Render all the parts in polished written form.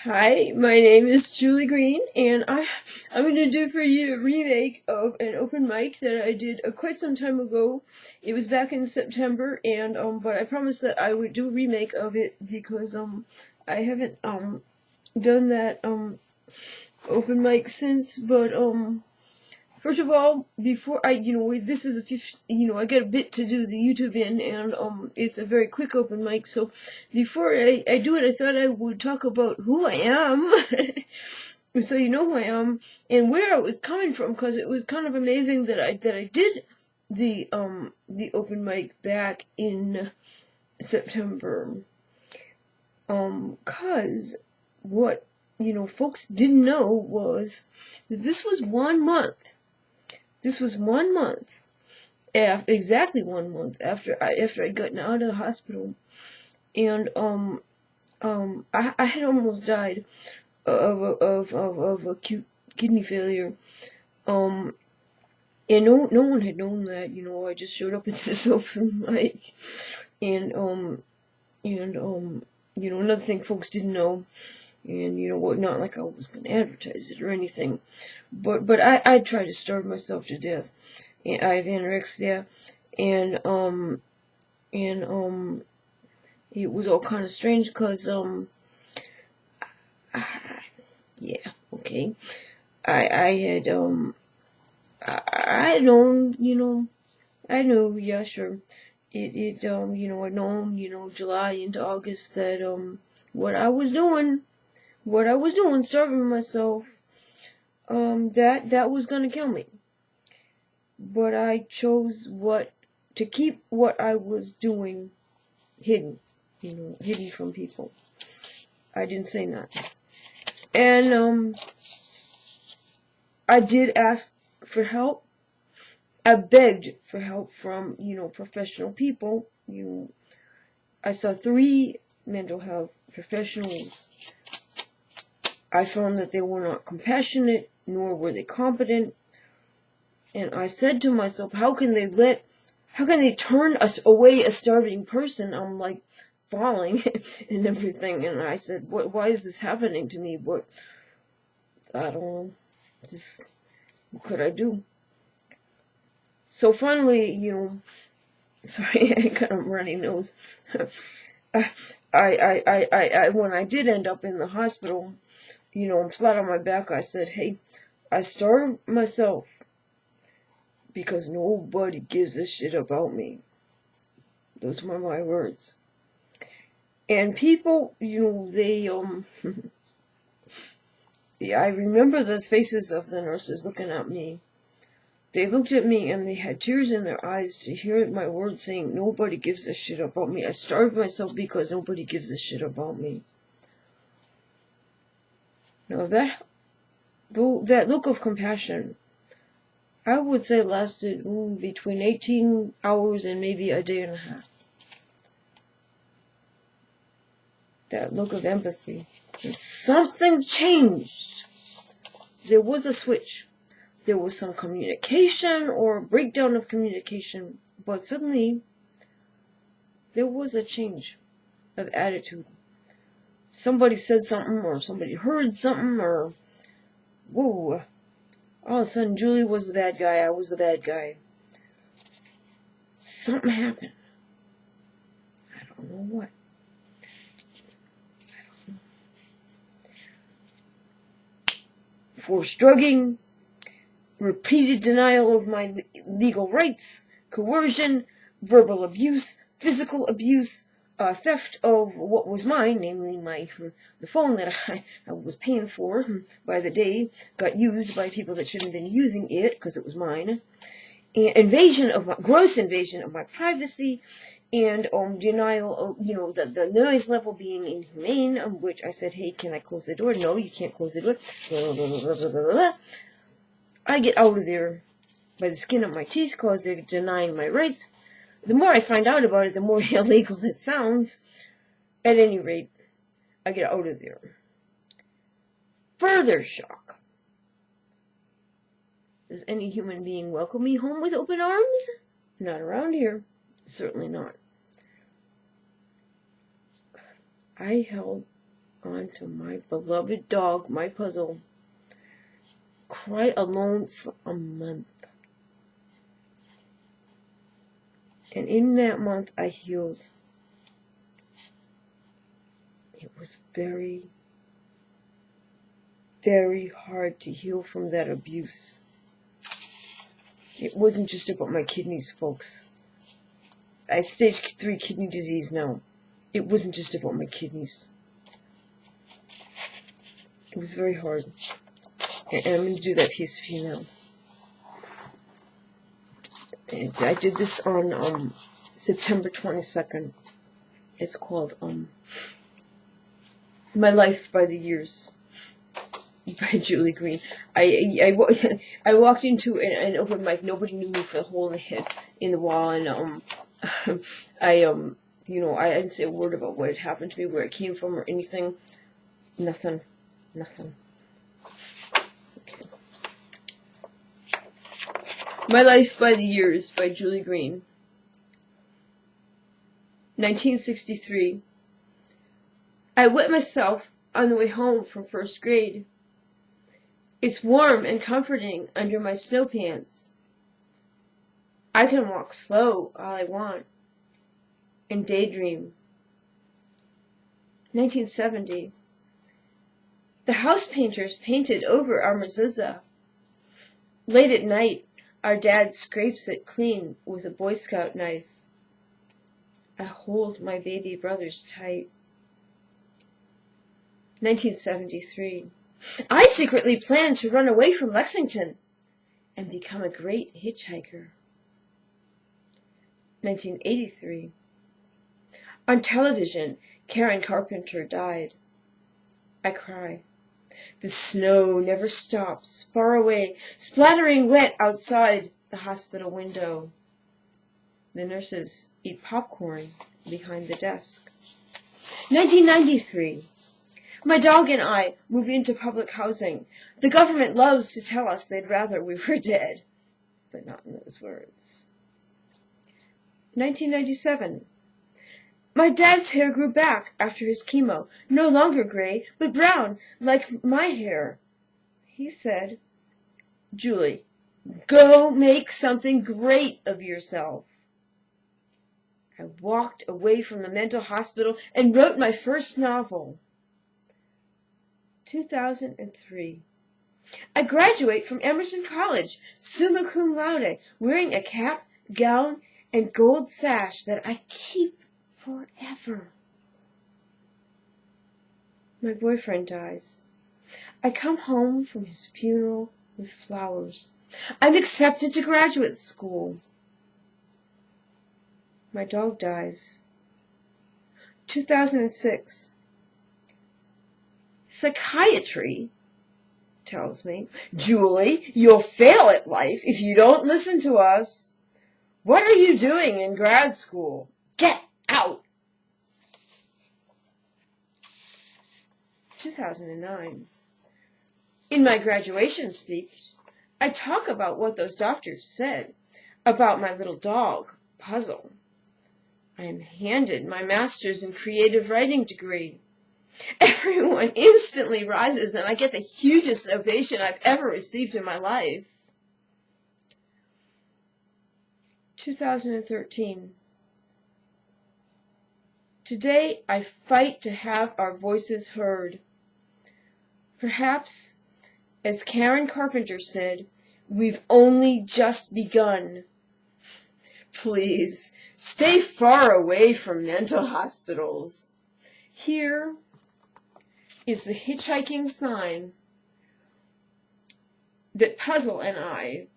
Hi, my name is Julie Greene, and I'm going to do for you a remake of an open mic that I did quite some time ago. It was back in September, and but I promised that I would do a remake of it because I haven't done that open mic since. But first of all, before this is I got a bit to do the YouTube in, and it's a very quick open mic. So before I do it, I thought I would talk about who I am, so you know who I am and where I was coming from, because it was kind of amazing that I did the open mic back in September, cause what folks didn't know was that this was 1 month. This was 1 month, exactly 1 month after I'd gotten out of the hospital, and I had almost died of acute kidney failure, and no one had known that. I just showed up at this open mic, and another thing folks didn't know. And not like I was gonna advertise it or anything, but I tried to starve myself to death. And I have anorexia, and it was all kind of strange because yeah, okay, I had I had known, I knew, yeah, sure, I'd known, July into August, that what I was doing, starving myself, that was gonna kill me. But I chose to keep what I was doing hidden, hidden from people. I didn't say nothing. And I did ask for help. I begged for help from, professional people. I saw 3 mental health professionals. I found that they were not compassionate, nor were they competent. And I said to myself, how can they turn us away, a starving person? I'm like falling and everything. And I said, why is this happening to me? I don't know. Just, what could I do? So finally, sorry, I got a runny nose. When I did end up in the hospital, I'm flat on my back, I said, hey, I starved myself because nobody gives a shit about me. Those were my words. And people, they, yeah, I remember the faces of the nurses looking at me. They looked at me and they had tears in their eyes to hear my words saying, nobody gives a shit about me. I starved myself because nobody gives a shit about me. Now that look of compassion, I would say lasted between 18 hours and maybe a day and a half. That look of empathy. And something changed. There was a switch. There was some communication or breakdown of communication, but suddenly there was a change of attitude. Somebody said something, or somebody heard something, or whoa, all of a sudden Julie was the bad guy, I was the bad guy. Something happened. I don't know what. Forced drugging, repeated denial of my legal rights, coercion, verbal abuse, physical abuse, theft of what was mine, namely the phone that I was paying for by the day, got used by people that shouldn't have been using it because it was mine, and gross invasion of my privacy, and denial of, the noise level being inhumane, which I said, hey, can I close the door? No, you can't close the door. Blah, blah, blah, blah, blah, blah. I get out of there by the skin of my teeth because they're denying my rights. The more I find out about it, the more illegal it sounds. At any rate, I get out of there. Further shock. Does any human being welcome me home with open arms? Not around here. Certainly not. I held onto my beloved dog, my puzzle. Cry alone for a month. And in that month, I healed. It was very, very hard to heal from that abuse. It wasn't just about my kidneys, folks. I have stage 3 kidney disease now. It wasn't just about my kidneys. It was very hard. And I'm going to do that piece for you now. And I did this on September 22nd. It's called My Life by the Years by Julie Greene. I walked into an open mic. Nobody knew me for the hole in the wall, and I didn't say a word about what had happened to me, where it came from, or anything. Nothing. Okay. My Life by the Years by Julie Greene. 1963. I wet myself on the way home from first grade. It's warm and comforting under my snow pants. I can walk slow all I want and daydream. 1970. The house painters painted over our mezuzah. Late at night, our dad scrapes it clean with a Boy Scout knife. I hold my baby brothers tight. 1973. I secretly planned to run away from Lexington and become a great hitchhiker. 1983. On television, Karen Carpenter died. I cry. The snow never stops, far away, splattering wet outside the hospital window. The nurses eat popcorn behind the desk. 1993. My dog and I move into public housing. The government loves to tell us they'd rather we were dead, but not in those words. 1997. My dad's hair grew back after his chemo, no longer gray, but brown, like my hair. He said, Julie, go make something great of yourself. I walked away from the mental hospital and wrote my first novel. 2003. I graduate from Emerson College, summa cum laude, wearing a cap, gown, and gold sash that I keep forever. My boyfriend dies. I come home from his funeral with flowers. I'm accepted to graduate school. My dog dies. 2006. Psychiatry tells me, Julie, you'll fail at life if you don't listen to us. What are you doing in grad school? Get out! 2009. In my graduation speech, I talk about what those doctors said about my little dog, Puzzle. I am handed my master's in creative writing degree. Everyone instantly rises, and I get the hugest ovation I've ever received in my life. 2013. Today, I fight to have our voices heard. Perhaps, as Karen Carpenter said, we've only just begun. Please, stay far away from mental hospitals. Here is the hitchhiking sign that Puzzle and I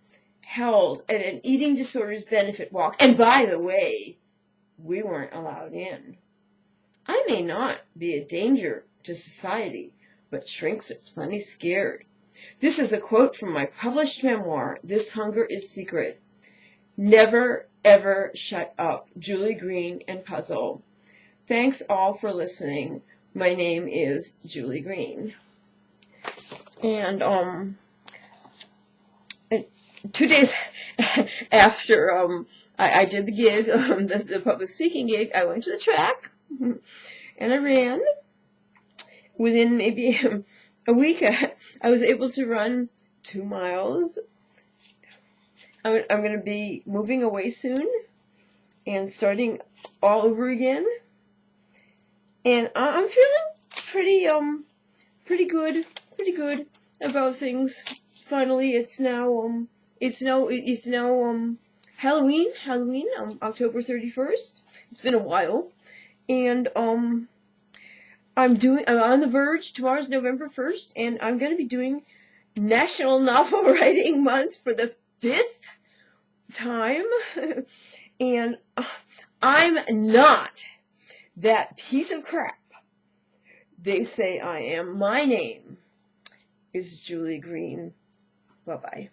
held at an eating disorders benefit walk. And by the way, we weren't allowed in. I may not be a danger to society, but shrinks are plenty scared. This is a quote from my published memoir, This Hunger is Secret. Never, ever shut up. Julie Greene and Puzzle. Thanks all for listening. My name is Julie Greene. And 2 days after I did the gig, the public speaking gig, I went to the track and I ran within maybe a week, I was able to run 2 miles. I'm going to be moving away soon and starting all over again. And I'm feeling pretty good about things. Finally, it's now Halloween, October 31st. It's been a while. And I'm on the verge. Tomorrow's November 1st, and I'm going to be doing National Novel Writing Month for the 5th time. And I'm not that piece of crap they say I am. My name is Julie Greene. Bye-bye.